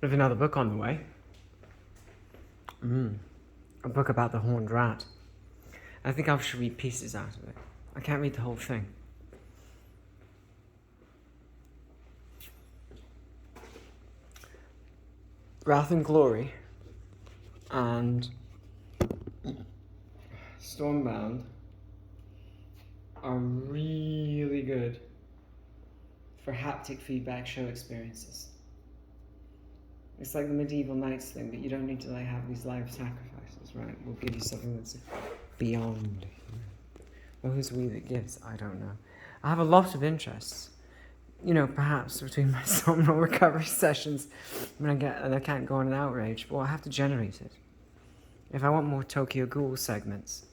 I have another book on the way. A book about the horned rat. I think I should read pieces out of it. I can't read the whole thing. Wrath and Glory and Stormbound are really good for haptic feedback show experiences. It's like the medieval knights thing, but you don't need to have these live sacrifices, right? We'll give you something that's beyond. Well, who's we that gives? I don't know. I have a lot of interests. Perhaps between my somnol recovery sessions, I can't go on an outrage, but I have to generate it. If I want more Tokyo Ghoul segments,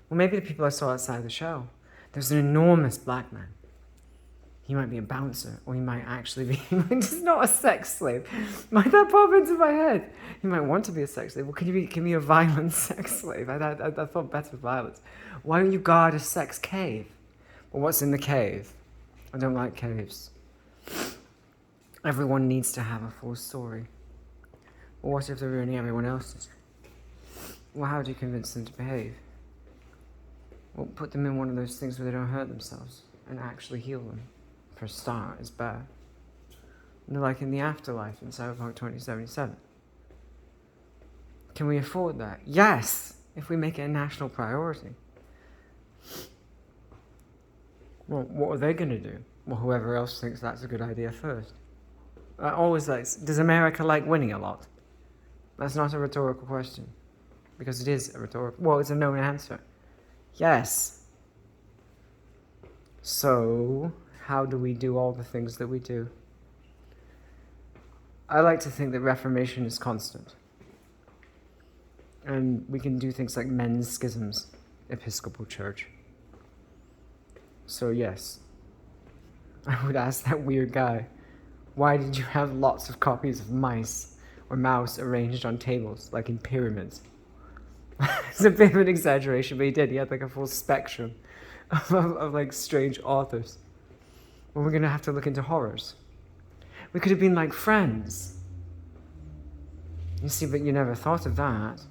well, maybe the people I saw outside the show. There's an enormous black man. He might be a bouncer, or he might actually be just not a sex slave. Might that pop into my head? He might want to be a sex slave. Well, can you be a violent sex slave? I thought better of violence. Why don't you guard a sex cave? Well, what's in the cave? I don't like caves. Everyone needs to have a full story. Well, what if they're ruining everyone else's? Well, how do you convince them to behave? Well, put them in one of those things where they don't hurt themselves and actually heal them. For a start, is bad. And like in the afterlife in Cyberpunk 2077. Can we afford that? Yes! If we make it a national priority. Well, what are they going to do? Well, whoever else thinks that's a good idea first. I always like, does America like winning a lot? That's not a rhetorical question. Because it is a rhetorical, well, it's a known answer. Yes. So, how do we do all the things that we do? I like to think that Reformation is constant. And we can do things like men's schisms, Episcopal Church. So yes, I would ask that weird guy, why did you have lots of copies of mice or mouse arranged on tables, like in pyramids? It's a bit of an exaggeration, but he did. He had a full spectrum of strange authors. Well, we're going to have to look into horrors. We could have been like friends. You see, but you never thought of that.